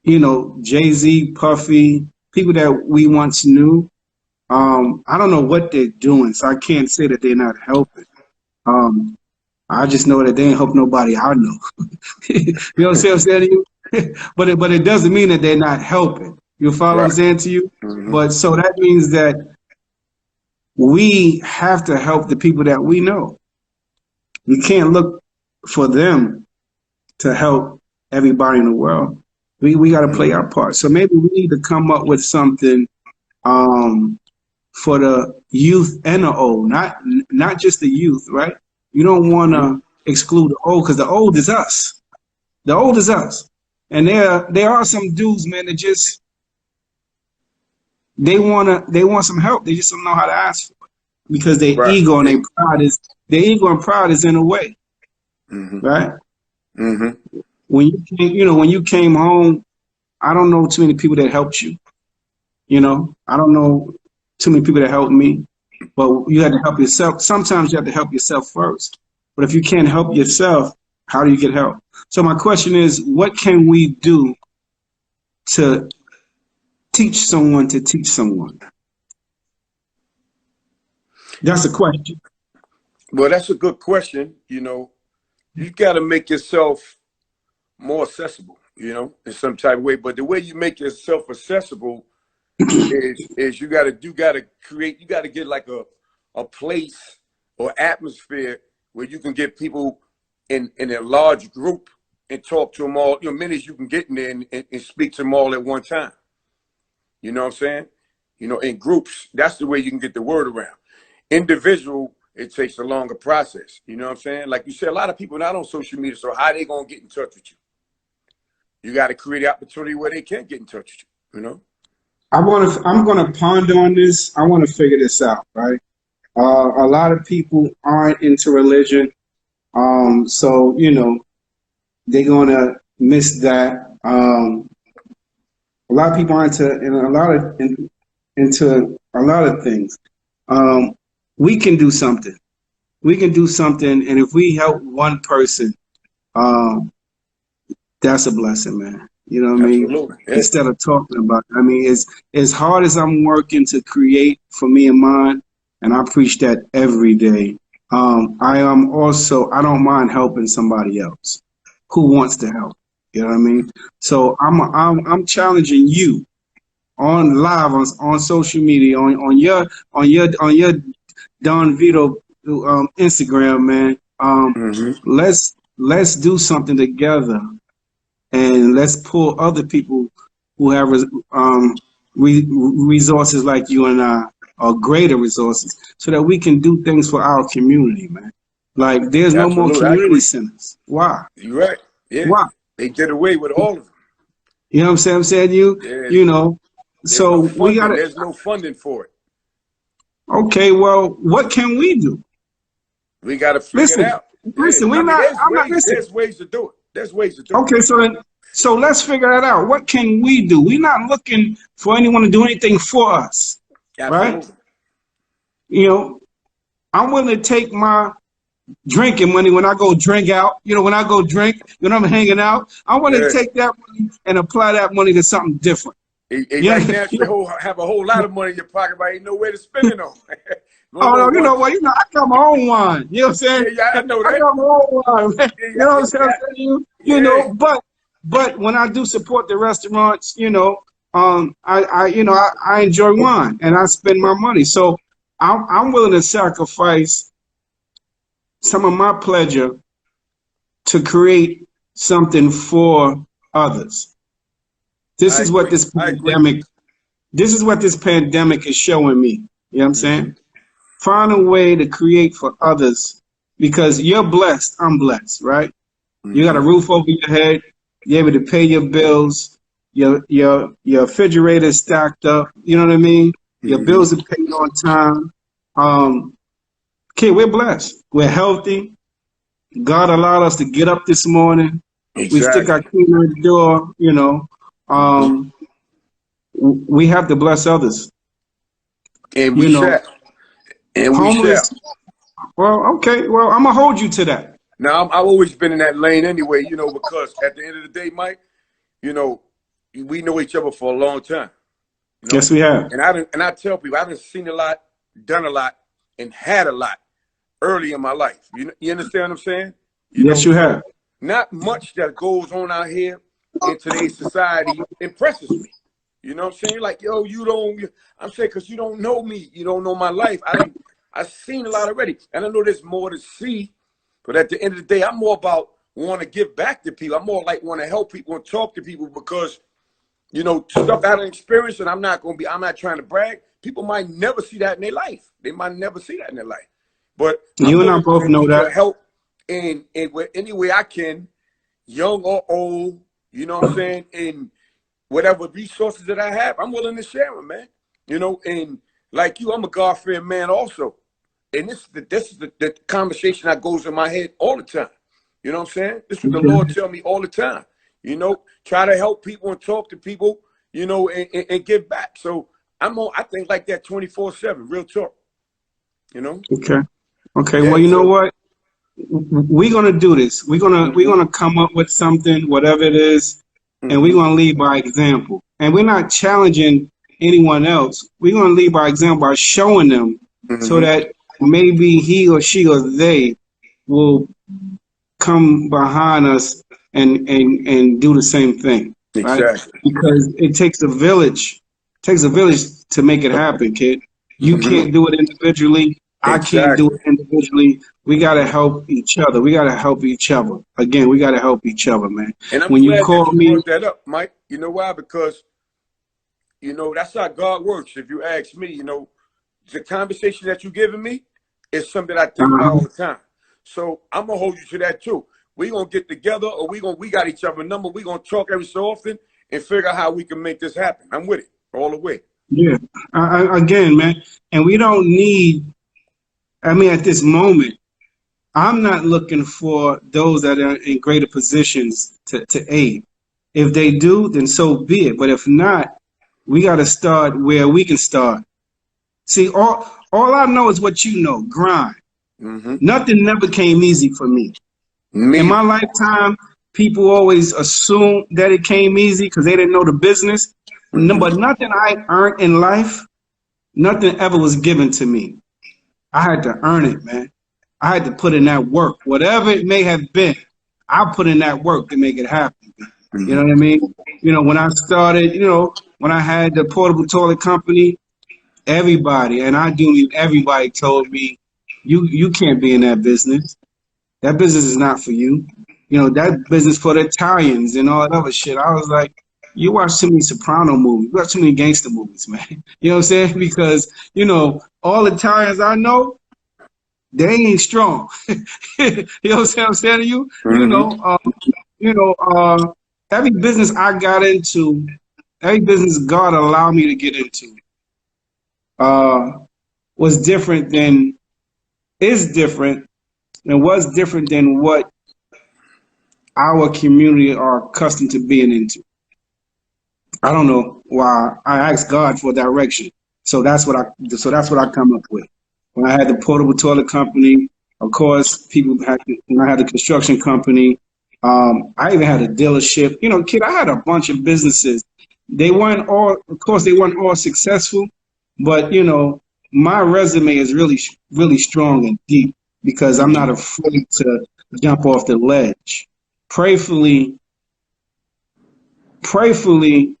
Jay-Z, Puffy, people that we once knew, I don't know what they're doing, so I can't say that they're not helping. I just know that they ain't help nobody I know. You know what I'm saying to you? but it doesn't mean that they're not helping. You follow what I'm saying to you? But so that means that we have to help the people that we know. We can't look for them to help everybody in the world. We got to play our part. So maybe we need to come up with something for the youth and the old, not just the youth, right? You don't want to exclude the old, because the old is us. The old is us. And there are some dudes, man, that just they want some help. They just don't know how to ask for it because their ego and their pride is in the way, right? When you came home, I don't know too many people that helped you. I don't know too many people that helped me, but you had to help yourself. Sometimes you have to help yourself first. But if you can't help yourself, how do you get help? So my question is, what can we do to teach someone to teach someone? That's a question. Well, that's a good question. You got to make yourself more accessible, in some type of way. But the way you make yourself accessible is you got to create, you got to get like a place or atmosphere where you can get people in a large group and talk to them all, many as you can get in there and speak to them all at one time. You know what I'm saying? In groups, that's the way you can get the word around. Individual, it takes a longer process. You know what I'm saying? Like you said, a lot of people not on social media, so how they going to get in touch with you? You got to create an opportunity where they can get in touch with you, I'm going to ponder on this. I want to figure this out, right? A lot of people aren't into religion. So, they're going to miss that. A lot of people are into a lot of things. We can do something. We can do something, and if we help one person, that's a blessing, man. You know what I mean? Yeah. Instead of talking about it. I mean, as hard as I'm working to create for me and mine, and I preach that every day. I don't mind helping somebody else who wants to help. You know what I mean? So I'm challenging you on live on social media on your Don Vito Instagram, man. Let's do something together, and let's pull other people who have resources like you and I, or greater resources, so that we can do things for our community, man. Like, there's no more community centers. Why? You're right. Yeah. Why? They did away with all of them. You know what I'm saying? I'm saying so we got There's no funding for it. Okay, well, what can we do? We got to figure it out. Listen, there's ways to do it. There's ways to do it. Okay, so let's figure that out. What can we do? We're not looking for anyone to do anything for us. Absolutely. Right? I'm willing to take my drinking money when I go drink out. When I go drink, when I'm hanging out, I want to take that money and apply that money to something different. Right now, you have a whole lot of money in your pocket, but ain't no way to spend it on. No, you know what? I got my own wine. You know what I'm saying? Yeah, I know that. I got my own wine, man. You know what I'm saying? But when I do support the restaurants, I enjoy wine and I spend my money. So I'm willing to sacrifice some of my pleasure to create something for others. This I is what agree. this I agree. pandemic. This is what this pandemic is showing me. You know what I'm Mm-hmm. saying? Find a way to create for others because you're blessed. I'm blessed, right? You got a Mm-hmm. roof over your head. You're able to pay your bills. Your refrigerator is stacked up. You know what I mean? Your Mm-hmm. bills are paid on time. Kid, we're blessed. We're healthy. God allowed us to get up this morning. We stick our Exactly. key in the door. You know, Mm-hmm. we have to bless others. And we You know, shall. And we shall. homeless. Well, okay. Well, I'm gonna hold you to that. Now, I've always been in that lane anyway, because at the end of the day, Mike, we know each other for a long time, you know. Yes, we have. And I tell people, I done seen a lot, done a lot, and had a lot early in my life. You understand what I'm saying? Yes, you So have. not much that goes on out here in today's society impresses me. You know what I'm saying? Like, yo, I'm saying, because you don't know me. You don't know my life. I've seen a lot already. And I know there's more to see. But at the end of the day, I'm more about want to give back to people. I'm more like want to help people and talk to people because, stuff I done experienced, and I'm not trying to brag. People might never see that in their life. They might never see that in their life. But I'm You and I willing both know to that. help in any way I can, young or old, you know what I'm saying? And whatever resources that I have, I'm willing to share them, man. And like you, I'm a God-fearing man also. And this is the conversation that goes in my head all the time. You know what I'm saying? This is what the Lord tell me all the time. Try to help people and talk to people, and give back. So I think like that 24/7, real talk. Okay. Okay. Well, Yeah. you know So what? We're gonna do this. We're gonna come up with something, whatever it is, and we're mm-hmm, gonna lead by example. And we're not challenging anyone else. We're gonna lead by example by showing them so mm-hmm, that maybe he or she or they will come behind us and do the same thing, right? exactly. Because it takes a village. It takes a village to make it happen, kid. You Mm-hmm, can't do it individually. I can't do exactly. it individually. We gotta help each other. We gotta help each other. Again, we gotta help each other, man. And I'm When you glad that call you me, brought that up, Mike. You know why? Because that's how God works. If you ask me, the conversation that you're giving me is something that I think about all the time. So I'm gonna hold you to that too. We're gonna get together, or we got each other number. We're gonna talk every so often and figure out how we can make this happen. I'm with it all the way. yeah, again, man, and we don't need. I mean, at this moment, I'm not looking for those that are in greater positions to aid. If they do, then so be it. But if not, we got to start where we can start. See, all I know is what you know, grind. Mm-hmm. Nothing never came easy for me. In Me. my lifetime, people always assume that it came easy because they didn't know the business. No, Mm-hmm. but nothing I earned in life, nothing ever was given to me. I had to earn it, man. I had to put in that work. Whatever it may have been, I put in that work to make it happen. You know Mm-hmm. what I mean? When I started, when I had the portable toilet company, everybody, and I do mean everybody told me, you can't be in that business. That business is not for you. That business for the Italians and all that other shit. I was like, you watch too many Soprano movies. You watch too many gangster movies, man. You know what I'm saying? Because, all Italians I know, they ain't strong. You know what I'm saying to you? Mm-hmm. You know, every business I got into, every business God allowed me to get into, uh, was different than, is different, and was different than what our community are accustomed to being into. I don't know why. I asked God for direction, so that's what I come up with. When I had the portable toilet company, of course, when I had the construction company, I even had a dealership. Kid, I had a bunch of businesses. Of course, they weren't all successful, but my resume is really, really strong and deep because I'm not afraid to jump off the ledge. Prayfully, prayfully,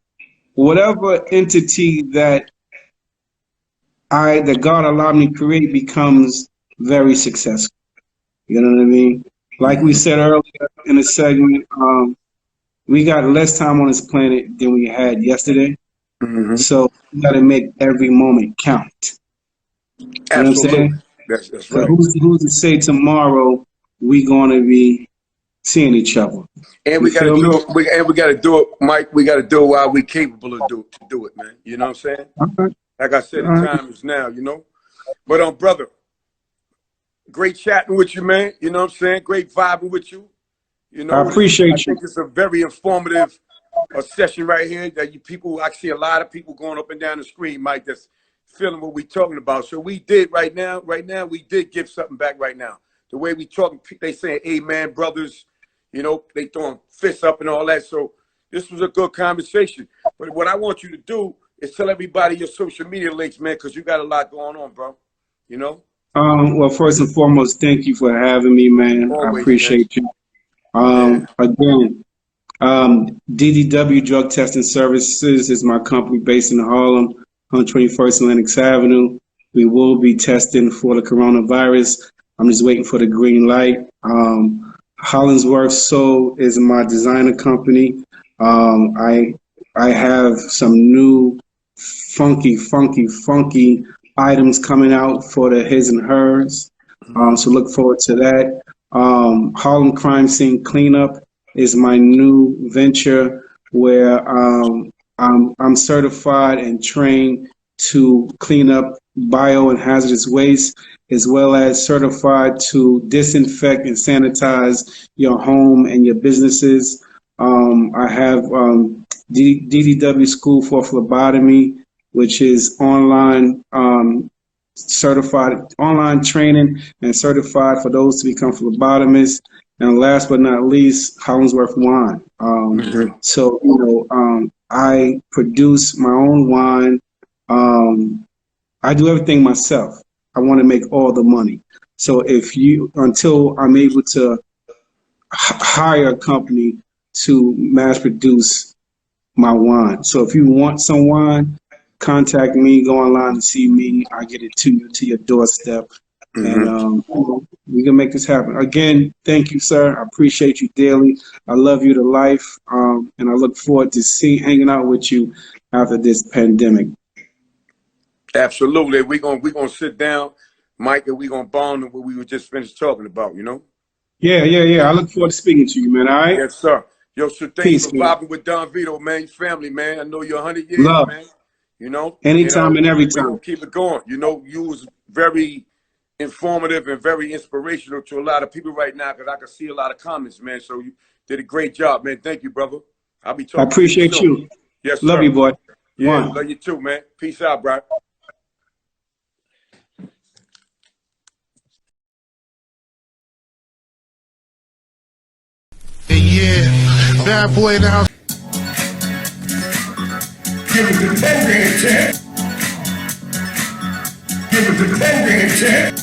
whatever entity that God allowed me to create becomes very successful. You know what I mean? Like we Mm-hmm. said earlier in the segment, we got less time on this planet than we had yesterday. Mm-hmm. So we got to make every moment count. Absolutely. You know what I'm saying? That's right. Who's to say tomorrow we going to be seeing each other? And we got to do it. And we got to do it, Mike. We got to do it while we're capable of to do it, man. You know what I'm saying? Okay. Like I said, the time is now. You know. But brother, great chatting with you, man. You know what I'm saying? Great vibing with you. You know, I appreciate you. I think it's a very informative session right here that I see a lot of people going up and down the screen, Mike, that's feeling what we're talking about. So we did right now, we did give something back right now. The way we talking, they saying, amen, brothers, you know, they throwing fists up and all that. So this was a good conversation. But what I want you to do is tell everybody your social media links, man, because you got a lot going on, bro. You know? Well, first and foremost, thank you for having me, man. Always, I appreciate you. Again, DDW Drug Testing Services is my company based in Harlem, 121st and Lenox Avenue. We will be testing for the coronavirus. I'm just waiting for the green light. Hollingsworth Soul is my designer company. I have some new funky items coming out for the his and hers. So look forward to that. Harlem Crime Scene Cleanup is my new venture where I'm certified and trained to clean up bio and hazardous waste, as well as certified to disinfect and sanitize your home and your businesses. I have DDW School for Phlebotomy, which is online certified online training and certified for those to become phlebotomists. And last but not least, Hollingsworth Wine. So, you know, I produce my own wine. I do everything myself. I want to make all the money. So until I'm able to hire a company to mass produce my wine. So if you want some wine, contact me, go online and see me. I get it to you, to your doorstep. And we can make this happen. Again, thank you, sir. I appreciate you daily. I love you to life. And I look forward to hanging out with you after this pandemic. Absolutely. We're gonna sit down, Mike, and we're gonna bond on what we were just finished talking about, you know? Yeah. I look forward to speaking to you, man. All right? Yes, sir. Yo, so thanks Peace, for vibing with Don Vito, man. Your family, man. I know you're 100 years, love. Man. You know? Anytime and every time. We're gonna keep it going. You know, you was very informative and very inspirational to a lot of people right now, because I can see a lot of comments, man. So you did a great job, man. Thank you, brother. I'll be talking I appreciate to you. you. Yes, love sir. you, boy. Yeah, love you too, man. Peace out, bro. Yeah, bad boy in the house. Give it the 10 grand check. Give it the 10 grand check.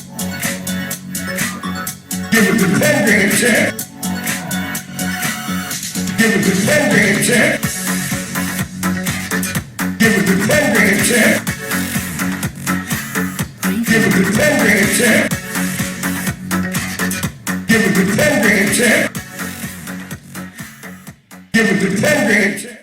Give it the 10 grand check. Give it the 10 grand check. Give it the 10 grand check. Give it the 10 grand check. Give it the 10 grand check. Give it the 10 grand check.